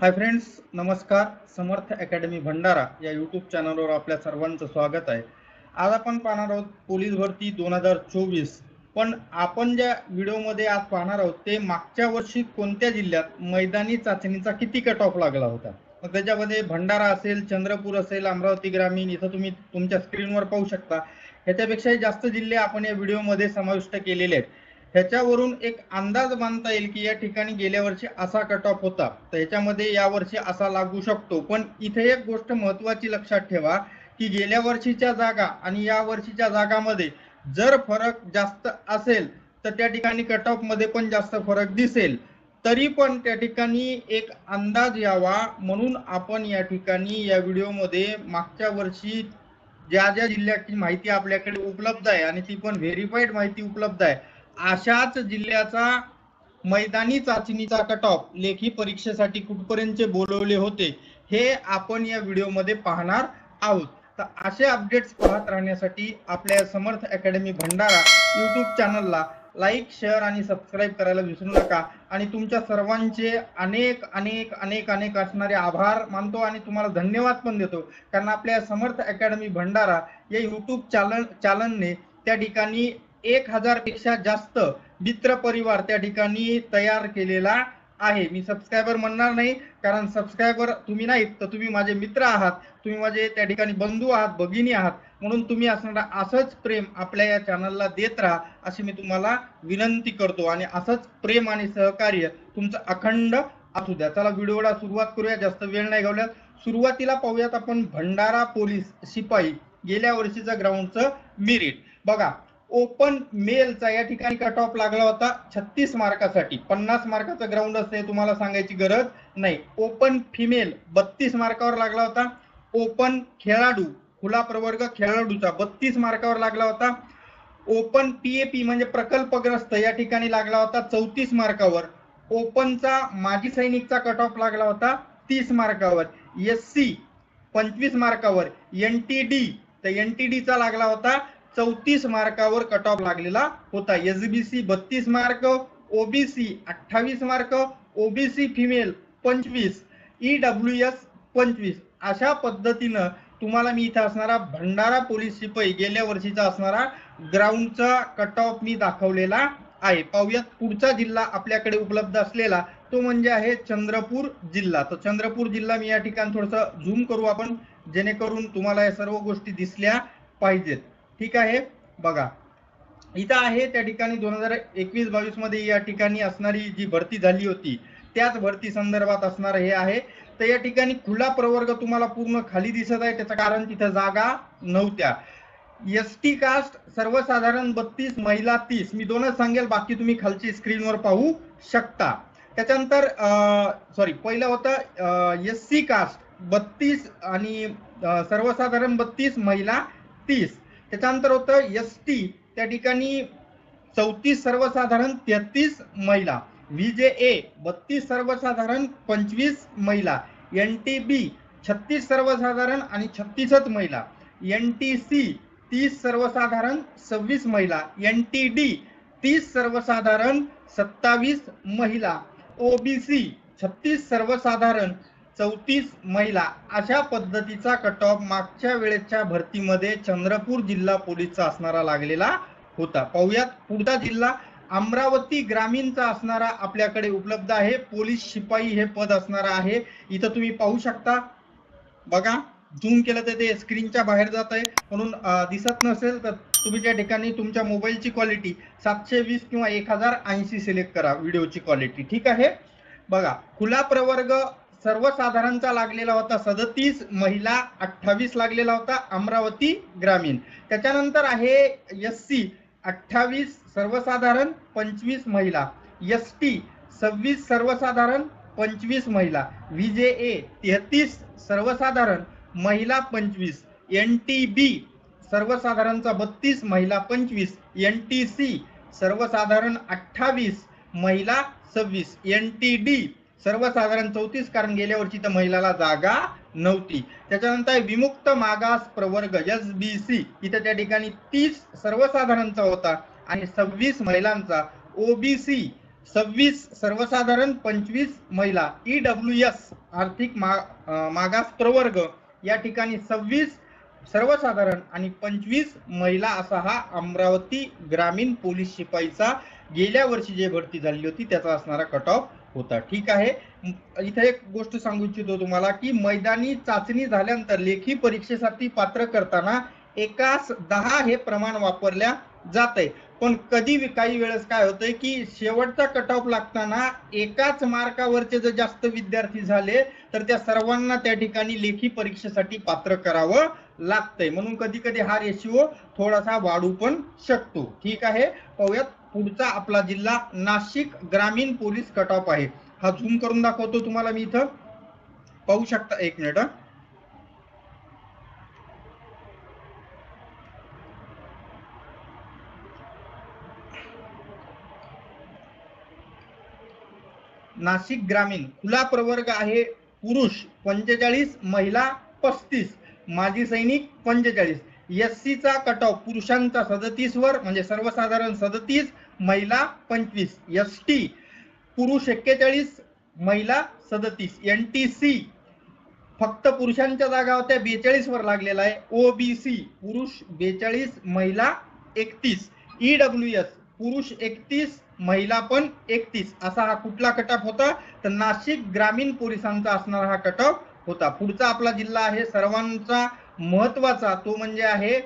Hi friends, नमस्कार. समर्थ academy Bhandara या YouTube चॅनलवर आपल्या सर्वांचं स्वागत आहे. आज आपण पाहणार आहोत पोलीस भरती 2024. पण आपण ज्या व्हिडिओमध्ये आज पाहणार आहोत ते मागच्या वर्षी कोणत्या जिल्ह्यात मैदानी चाचणीचा किती कट ऑफ लागला होता. मग त्याच्यामध्ये भंडारा असेल, चंद्रपूर असेल, अमरावती ग्रामीण, इथं तुम्ही तुमच्या स्क्रीनवर पाहू शकता. ह्याच्यापेक्षाही जास्त जिल्हे आपण या व्हिडिओमध्ये समाविष्ट केलेले आहेत. ह्याच्यावरून एक अंदाज बांधता येईल की या ठिकाणी गेल्या वर्षी असा कट ऑफ होता, तर ह्याच्यामध्ये या वर्षी असा लागू शकतो. पण इथे एक गोष्ट महत्त्वाची लक्षात ठेवा की गेल्या वर्षीच्या जागा आणि या वर्षीच्या जागामध्ये जर फरक जास्त असेल तर त्या ठिकाणी कट ऑफ मध्ये पण जास्त फरक दिसेल. तरी पण त्या ठिकाणी एक अंदाज यावा म्हणून आपण या ठिकाणी या व्हिडिओमध्ये मागच्या वर्षी ज्या ज्या जिल्ह्याची माहिती आपल्याकडे उपलब्ध आहे आणि ती पण व्हेरीफाईड माहिती उपलब्ध आहे अशाच जिल्ह्याचा मैदानी चाचणीचा कट ऑफ लेखी परीक्षेसाठी कुठपर्यंत बोलवले होते हे आपण या व्हिडिओमध्ये पाहणार आहोत. तर असे अपडेट्स पाहत राहण्यासाठी आपल्या समर्थ अकॅडमी भंडारा यूट्यूब चॅनलला लाईक, शेअर आणि सबस्क्राईब करायला विसरू नका. आणि तुमच्या सर्वांचे अनेक अनेक अनेक अनेक असणारे आभार मानतो आणि तुम्हाला धन्यवाद पण देतो, कारण आपल्या समर्थ अकॅडमी भंडारा या यूट्यूब चॅनलने त्या ठिकाणी 1000 पेक्षा जास्त मित्र परिवार त्या ठिकाणी तयार केलेला आहे. मी सबस्क्रायबर म्हणणार नाही, कारण सबस्क्रायबर तुम्ही नाहीत तर तुम्ही माझे मित्र आहात, तुम्ही माझे त्या ठिकाणी बंधू आहात, भगिनी आहात. म्हणून तुम्ही असणारा असंच प्रेम आपल्या या चॅनलला देत राहा अशी मी तुम्हाला विनंती करतो आणि असंच प्रेम आणि सहकार्य तुमचं अखंड असू द्या. चला व्हिडिओला सुरुवात करूया, जास्त वेळ नाही घालवूयात. सुरुवातीला पाहूयात आपण भंडारा पोलीस शिपाई गेल्या वर्षीचा ग्राउंडचं मेरिट. बघा, ओपन मेलचा या ठिकाणी कट ऑफ लागला होता 36 मार्कासाठी. 50 मार्काचा ग्राउंड असते, तुम्हाला सांगायची गरज नाही. ओपन फिमेल 32 मार्कावर लागला होता. ओपन खेळाडू खुला प्रवर्ग खेळाडूचा 32 मार्कावर लागला होता. ओपन पीएपी म्हणजे प्रकल्पग्रस्त या ठिकाणी लागला होता 34 मार्कावर. ओपनचा माजी सैनिकचा कट ऑफ लागला होता 30 मार्कावर. एससी 25 मार्कावर. एनटीडी तर एनटीडीचा लागला होता 34 मार्कावर कट ऑफ लागलेला होता. SBC 32 mark, OBC 28 mark, OBC female 25, EWS 25. अशा पद्धतीनं तुम्हाला मी इथं असणारा भंडारा पोलीस शिपाई गेल्या वर्षीचा असणारा ग्राउंडचा कट ऑफ मी दाखवलेला आहे. पाहूयात पुढचा जिल्हा आपल्याकडे उपलब्ध असलेला तो म्हणजे आहे चंद्रपूर जिल्हा. तर चंद्रपूर जिल्हा मी या ठिकाणी थोडंसं झूम करू आपण, जेणेकरून तुम्हाला या सर्व गोष्टी दिसल्या पाहिजेत. ठीक आहे, बघा इथं आहे त्या ठिकाणी 2021-22 मध्ये या ठिकाणी असणारी जी भरती झाली होती त्याच भरती संदर्भात असणार हे आहे. तर या ठिकाणी खुला प्रवर्ग तुम्हाला पूर्ण खाली दिसत आहे, त्याचं कारण तिथं जागा नव्हत्या. एसटी कास्ट सर्वसाधारण 32, महिला 30. मी दोनच सांगेल, बाकी तुम्ही खालची स्क्रीनवर पाहू शकता. त्याच्यानंतर पहिलं होतं एससी कास्ट 32 आणि सर्वसाधारण 32, महिला 30. त्याच्यानंतर होतं एसटी त्या ठिकाणी 34 सर्वसाधारण 33 महिला. व्हीजेए 32 सर्वसाधारण 25 महिला. एनटीबी 36 सर्वसाधारण आणि 36च महिला. एनटीसी 30 सर्वसाधारण 26 महिला. एनटीडी 30 सर्वसाधारण 27 महिला. ओबीसी 36 सर्वसाधारण 34 महिला. अशा पद्धतीचा कट ऑफ मागच्या वेळेच्या भरतीमध्ये चंद्रपूर जिल्हा पोलीसचा असणारा लागलेला होता. पाहूयात पुढचा जिल्हा अमरावती ग्रामीणचा असणारा आपल्याकडे उपलब्ध आहे. पोलीस शिपाई हे पद असणार आहे. इथं तुम्ही पाहू शकता, बघा झूम केलं तर ते स्क्रीनच्या बाहेर जात आहे, म्हणून दिसत नसेल तर तुम्ही त्या ठिकाणी तुमच्या मोबाईलची क्वालिटी 720 किंवा 1080 सिलेक्ट करा व्हिडिओची क्वालिटी. ठीक आहे, बघा खुला प्रवर्ग सर्वसाधारणचा लागलेला होता 37, महिला 28 लागलेला होता अमरावती ग्रामीण. त्याच्यानंतर आहे एससी 28 सर्वसाधारण 25 महिला. एसटी 26 सर्वसाधारण 25 महिला. व्हीजेए 33 सर्वसाधारण, महिला 25. एनटीबी सर्वसाधारणचा 32, महिला 25. एनटीसी सर्वसाधारण 28, महिला 26. एनटीडी सर्वसाधारण 34, कारण गेल्या वर्षी तर महिलाला जागा नव्हती. त्याच्यानंतर विमुक्त मागास प्रवर्ग एसबीसी इथे त्या ठिकाणी 30 सर्वसाधारणचा होता आणि 26 महिलांचा. ओबीसी 26 सर्वसाधारण 25 महिला. ईडब्ल्यूएस आर्थिक मागास प्रवर्ग या ठिकाणी 26 सर्वसाधारण आणि 25 महिला असा हा अमरावती ग्रामीण पोलीस शिपाईचा गेल्या वर्षी जे भरती झाली होती त्याचा असणारा कट ऑफ होता। ठीक आहे, इथे एक गोष्ट सांगू इच्छितो तुम्हाला की मैदानी चाचणी झाल्यानंतर लेखी परीक्षेसाठी पात्र करताना 1:10 हे प्रमाण वापरल्या जाते, पण कधी काही वेळेस काय होतंय की शेवटचा कट ऑफ लागताना एकाच मार्कावरचे जर जास्त विद्यार्थी झाले तर त्या सर्वांना त्या ठिकाणी लेखी परीक्षेसाठी पात्र करावं लागतंय, म्हणून कधी कधी हा रेशिओ थोडासा वाढू पण शकतो। ठीक आहे, पाहूयात पुढचा आपला जिल्हा नाशिक ग्रामीण पोलीस कट ऑफ आहे। हा झूम करून दाखवतो तुम्हाला मी, इथं पाहू शकता, एक मिनिट। नाशिक ग्रामीण खुला प्रवर्ग आहे पुरुष 45, महिला 35, माजी सैनिक 45। एससी चा कट ऑफ पुरुषांचा 37 वर म्हणजे सर्वसाधारण 37, महिला 25। एसटी पुरुष 41, महिला 37। एनटीसी फक्त पुरुषांच्या जागा होत्या 42 वर लागलेला आहे। ओबीसी पुरुष 42, महिला 31। ईडब्ल्यूएस पुरुष 31, महिला पण 31 असा हा कुठला कट ऑफ होता तर नाशिक ग्रामीण पोलिसांचा असणारा हा कट ऑफ होता। पुढचा आपला जिल्हा आहे सर्वांचा महत्वाचा, तो म्हणजे आहे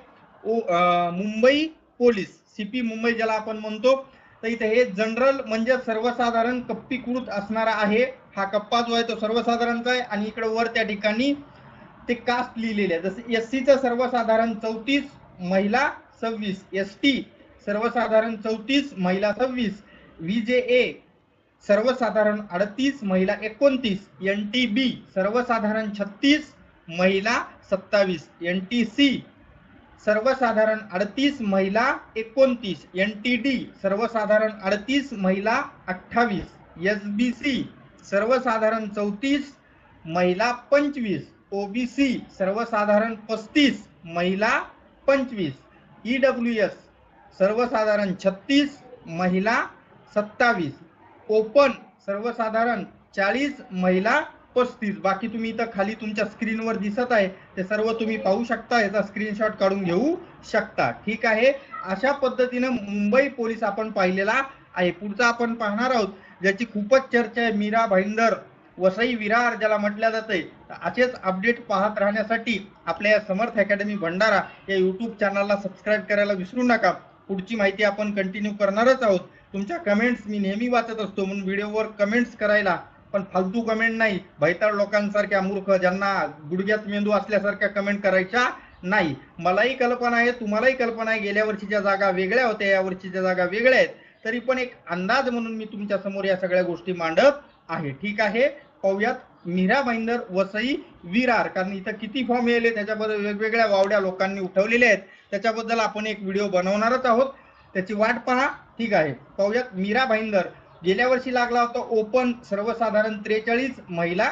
मुंबई पोलीस, सीपी मुंबई ज्याला आपण म्हणतो। तर इथे हे जनरल म्हणजे सर्वसाधारण कप्पीकृत असणारा आहे। हा कप्पा जो आहे तो सर्वसाधारणचा आहे आणि इकडे वर त्या ठिकाणी ते कास्ट लिहिलेले आहे। जसं एससी चं सर्वसाधारण 34, महिला 26। एसटी सर्वसाधारण 34, महिला 26। व्हीजेए सर्वसाधारण 38, महिला 29। एनटीबी सर्वसाधारण 36, महिला 27। एनटीसी सर्वसाधारण 38, महिला 29। एनटीडी सर्वसाधारण 38, महिला 28। एसबीसी सर्वसाधारण 34, महिला 25। ओबीसी सर्वसाधारण 35, महिला 25। ईडब्ल्यूएस सर्वसाधारण 36, महिला 27। ओपन सर्वसाधारण 40, महिला 35। बाकी तुम्ही इथं खाली तुमच्या स्क्रीनवर दिसत आहे ते सर्व तुम्ही पाहू शकता, याचा स्क्रीनशॉट काढून घेऊ शकता। ठीक आहे, अशा पद्धतीने मुंबई पोलीस आपण पाहिलेला आहे। पुढचा आपण पाहणार आहोत ज्याची खूपच चर्चा आहे, मीरा भाईंदर वसई विरार ज्याला म्हटलं जाते। असेच अपडेट पाहत राहण्यासाठी आपल्या समर्थ अकॅडमी भंडारा या यूट्यूब चॅनलला सबस्क्राईब करायला विसरू नका। पुढची माहिती आपण कंटिन्यू करणारच आहोत। तुमच्या कमेंट्स मी नेहमी वाचत असतो, म्हणून व्हिडिओवर कमेंट्स करायला, पण फालतू कमेंट नाही, भैताळ लोकांसारख्या मूर्ख ज्यांना गुडघ्यात मेंदू असल्यासारख्या कमेंट करायच्या नाही। मलाही कल्पना आहे, तुम्हालाही कल्पना आहे, गेल्या वर्षीच्या जागा वेगळ्या होत्या, या वर्षीच्या जागा वेगळ्या आहेत, तरी पण एक अंदाज म्हणून मी तुमच्या समोर या सगळ्या गोष्टी मांडत आहे। ठीक आहे, पाहूयात मीरा भाईंदर वसई विरार, कारण इथं किती फॉर्म येले त्याच्याबद्दल वेगवेगळ्या वावड्या लोकांनी उठवलेले आहेत, त्याच्याबद्दल आपण एक व्हिडिओ बनवणारच आहोत, त्याची वाट पहा। ठीक आहे, पाहूयात मीरा भाईंदर गेल्या वर्षी लागला होता ओपन सर्वसाधारण 43, महिला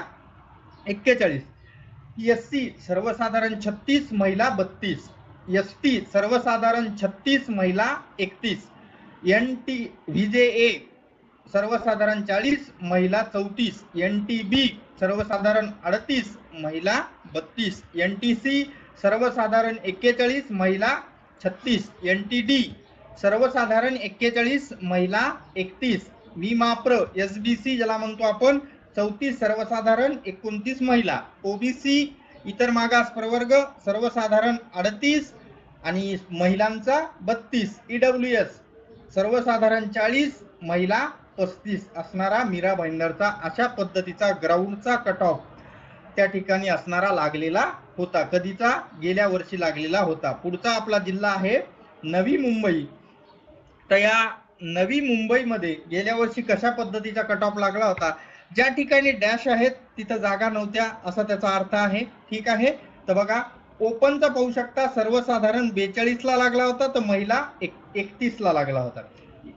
41। एससी सर्वसाधारण 36, महिला 32। एसटी सर्वसाधारण 36, महिला 31। एनटी व्हीजेए सर्वसाधारण 40, महिला 34। एनटीबी सर्वसाधारण 38, महिला 32। एनटीसी सर्वसाधारण 41, महिला 36। एनटीडी सर्वसाधारण 41, महिला 31। विमाप्र एसबीसी ज्याला म्हणतो आपण 34 सर्वसाधारण 29 महिला। ओबीसी इतर मागास प्रवर्ग सर्वसाधारण 38 आणि महिलांचा 32। ईडब्ल्यूएस सर्वसाधारण 40, महिला 35 असणारा मीरा भाईंदरचा अशा पद्धतीचा ग्राउंडचा कट ऑफ त्या ठिकाणी असणारा लागलेला होता। कधीचा? गेल्या वर्षी लागलेला होता। पुढचा आपला जिल्हा आहे नवी मुंबई। तर या नवी मुंबईमध्ये गेल्या वर्षी कशा पद्धतीचा कट ऑफ लागला होता, ज्या ठिकाणी डॅश आहेत तिथं जागा नव्हत्या असा त्याचा अर्थ आहे। ठीक आहे, तर बघा ओपनचा पाहू शकता सर्वसाधारण 42 ला लागला होता, तर महिला 31 ला लागला होता।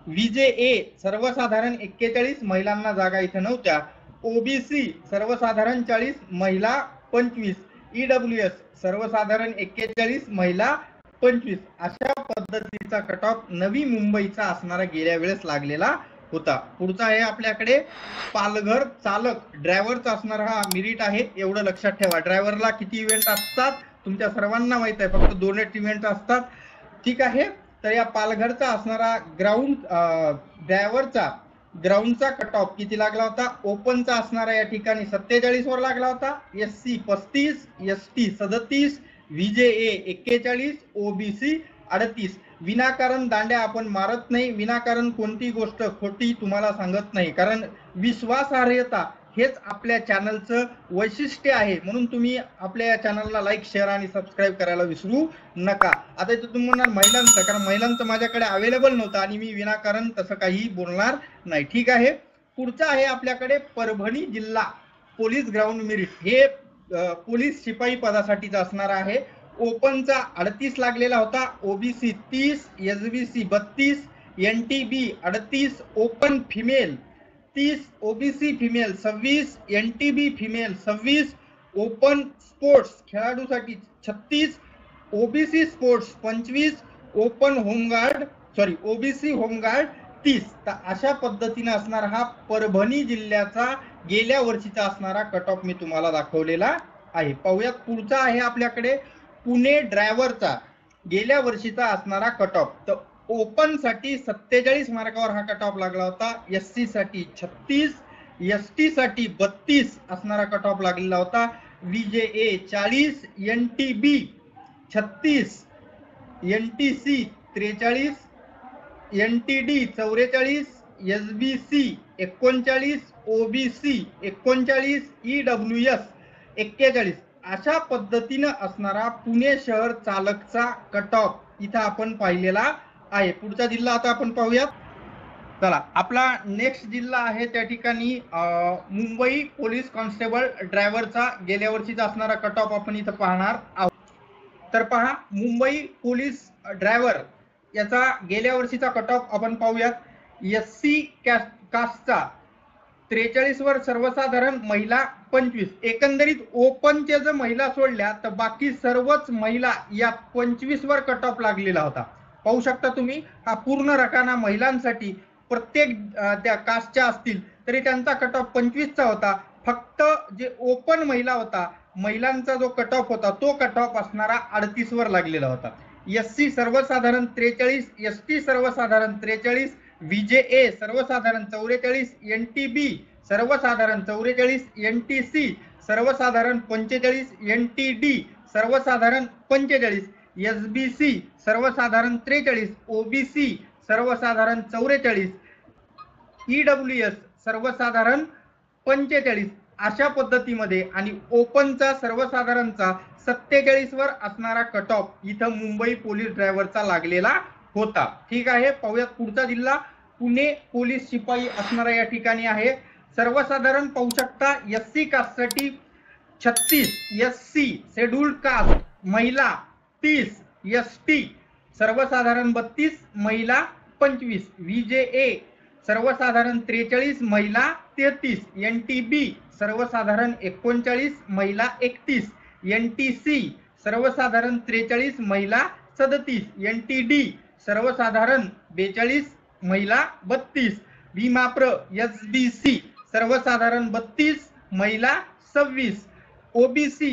व्हीजेए सर्वसाधारण 41, महिलांना जागा इथं नव्हत्या। ओबीसी सर्वसाधारण 40, महिला 25। ईडब्ल्यूएस सर्वसाधारण 41, महिला 25 अशा पद्धतीचा कट ऑफ नवी मुंबईचा असणारा गेल्या वेळेस लागलेला होता. पुढचा आहे आपल्याकडे पालघर चालक ड्रायव्हरचा असणारा हा मेरिट आहे. एवढं लक्षात ठेवा. ड्रायव्हरला किती इव्हेंट असतात तुमच्या सर्वांना माहित आहे, फक्त 2 इव्हेंट असतात. ठीक आहे. तर या पालघरचा असणारा ड्रायव्हरचा ग्राउंडचा कट ऑफ किती लागला होता? ओपनचा असणारा या ठिकाणी 47 वर लागला होता. SC 35, ST 37, VJA 41, OBC 38. विनाकारण दांड्या आपण मारत नाही, विनाकारण कोणती गोष्ट खोटी तुम्हाला सांगत नाही, कारण विश्वासार्हता हेच आपल्या चॅनलचं वैशिष्ट्य आहे. म्हणून तुम्ही आपल्या या चॅनलला लाईक, शेअर आणि सबस्क्राईब करायला विसरू नका. आता इथं तुम्ही म्हणणार महिलांचं, कारण महिलांचं माझ्याकडे अवेलेबल नव्हतं आणि मी विनाकारण तसं काही बोलणार नाही. ठीक आहे. पुढचं आहे आपल्याकडे परभणी जिल्हा पोलीस ग्राउंड मेरिट. हे पोलीस शिपाई पदासाठीच असणार आहे. ओपनचा 38 लागलेला होता, OBC 30, SBC 32, NTB 38, open female 30, OBC female 26, NTB female 26, open sports खेळाडूसाठी 36, OBC sports 25, open home guard OBC home guard 30. तर अशा पद्धतीने असणारा हा परभणी जिल्ह्याचा गेल्या वर्षीचा असणारा कट ऑफ मी तुम्हाला दाखवलेला आहे. पाहूयात पुढचा आहे आपल्याकडे पुणे ड्रायव्हरचा गेल्या वर्षीचा असणारा कट ऑफ. तर ओपन साठी 47 मार्कावर हा कट ऑफ लागला होता. SC साठी 36, ST साठी 32 असणारा कट ऑफ लागलेला होता. VJA 40, NTB 36, NTC 43, NTD 44, SBC 39, OBC 39, EWS 41. अशा पद्धतीनं असणारा पुणे शहर चालकचा कट ऑफ इथं आपण पाहिलेला आहे. पुढचा जिल्हा आता आपण पाहूयात. चला, आपला नेक्स्ट जिल्हा आहे त्या ठिकाणी मुंबई पोलीस कॉन्स्टेबल ड्रायव्हरचा गेल्या वर्षीचा असणारा कट ऑफ आपण इथं पाहणार आहोत. तर पहा, मुंबई पोलीस ड्रायव्हर याचा गेल्या वर्षीचा कट ऑफ आपण पाहूयात. SC कास्टचा 43 वर सर्वसाधारण, महिला 25. एकंदरीत ओपनचे जर महिला सोडल्या तर बाकी सर्वच महिला या 25 वर कट ऑफ लागलेला होता. पाहू शकता तुम्ही, हा पूर्ण रकाना महिलांसाठी प्रत्येक त्या कास्टच्या असतील तरी त्यांचा कट ऑफ 25चा होता. फक्त जे ओपन महिला होता, महिलांचा जो कट ऑफ होता तो कट ऑफ असणारा 38 वर लागलेला होता. SC सर्वसाधारण 43, ST सर्वसाधारण 43, VJA सर्वसाधारण 44, NTB सर्वसाधारण 44, NTC सर्वसाधारण 45, NTD सर्वसाधारण 45, SBC सर्वसाधारण 43, OBC सर्वसाधारण 44, EWS सर्वसाधारण 45. अशा पद्धतीमध्ये आणि ओपनचा सर्वसाधारणचा 47 वर असणारा कट ऑफ इथं मुंबई पोलीस ड्रायव्हरचा लागलेला होता. ठीक आहे. पाहूयात पुढचा जिल्हा पुणे पोलीस शिपाई असणारा या ठिकाणी आहे. सर्वसाधारण पाहू शकता, SC कास्टसाठी 36, SC शेड्यूल्ड कास्ट महिला 30, ST सर्वसाधारण 32, महिला 25, VJA सर्वसाधारण 43, महिला 33, NTB सर्वसाधारण 39, महिला 31, NTC सर्वसाधारण 43, महिला 37, NTD सर्वसाधारण 42, महिला 32, भीमाप्र SBC सर्वसाधारण 32, महिला 26, OBC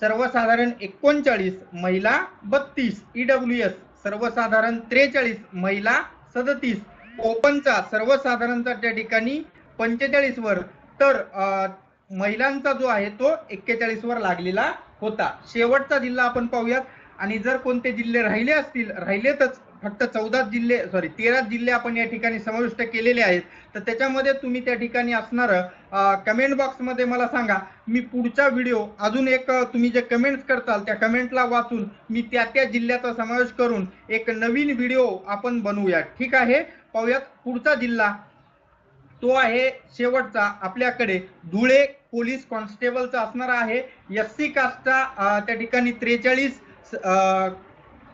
सर्वसाधारण 39, महिला 32, EWS सर्वसाधारण 43, महिला 37. ओपनचा सर्वसाधारणचा त्या ठिकाणी 45 वर, तर महिलांचा जो आहे तो 41 वर लागलेला होता. शेवटचा जिल्हा आपण पाहूयात. आणि जर कोणते जिल्हे राहिले असतील, राहिलेतच फक्त 13 जिल्हे आपण या ठिकाणी समाविष्ट केलेले आहेत, तर त्याच्यामध्ये तुम्ही त्या ठिकाणी असणार कमेंट बॉक्स मध्ये मला सांगा. मी पुढचा व्हिडिओ अजून एक तुम्ही जे कमेंट्स करताल त्या कमेंटला वाचून मी त्या जिल्ह्याचा समावेश करून एक नवीन व्हिडिओ आपण बनवूया. ठीक आहे. पाहूयात पुढचा जिल्हा, तो आहे शेवटचा आपल्याकडे धुळे पोलीस कॉन्स्टेबलचा असणार आहे. SC कास्टचा त्या ठिकाणी 43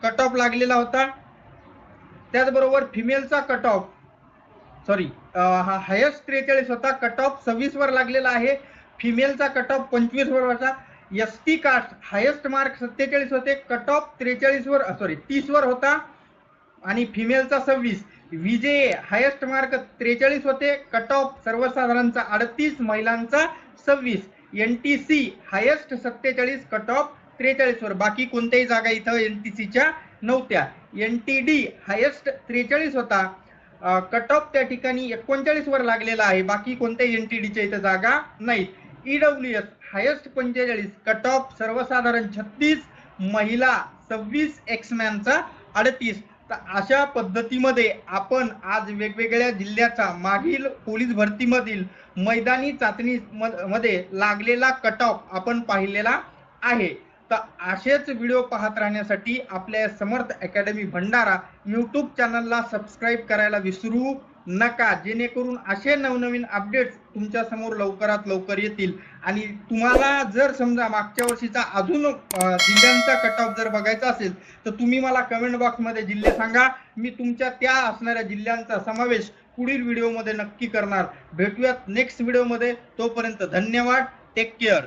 कट ऑफ लागलेला होता. त्याचबरोबर फिमेलचा कट ऑफ हा हायेस्ट 43 होता, कट ऑफ 26 वर लागलेला आहे. फिमेलचा कट ऑफ 25 वर होता. ST कास्ट हायेस्ट मार्क 47 होते, कट ऑफ 30 वर होता आणि फिमेलचा 26. विजे हायेस्ट मार्क 43 होते, कट ऑफ सर्वसाधारणचा 38, महिलांचा 26. NTC हायेस्ट 47, कट ऑफ 43 वर. बाकी कोणत्याही जागा इथं NTCच्या नव्हत्या. NTD हायेस्ट 43 होता, कट ऑफ त्या ठिकाणी 39 वर लागलेला आहे. बाकी कोणत्याही NTDच्या इथं जागा नाहीत. EWS हायेस्ट 45, कट ऑफ सर्वसाधारण 36, महिला 26, एक्समॅनचा 38. तर अशा पद्धतीमध्ये आपण आज वेगवेगळ्या जिल्ह्याचा मागील पोलीस भरतीमधील मैदानी चाचणी मध्ये लागलेला कट ऑफ आपण पाहिलेला आहे. तर असेच व्हिडिओ पाहत राहण्यासाठी आपल्या समर्थ अकॅडमी भंडारा यूट्यूब चॅनलला सबस्क्राईब करायला विसरू नका, जेणेकरून असे नवनवीन अपडेट्स तुमच्या समोर लवकरात लवकर येतील. आणि तुम्हाला जर समजा मागच्या वर्षीचा अजून जिल्ह्यांचा कट ऑफ जर बघायचा असेल तर तुम्ही मला कमेंट बॉक्समध्ये जिल्हे सांगा, मी तुमच्या त्या असणाऱ्या जिल्ह्यांचा समावेश पुढील व्हिडिओमध्ये नक्की करणार. भेटूयात नेक्स्ट व्हिडिओमध्ये. तोपर्यंत धन्यवाद. Take care.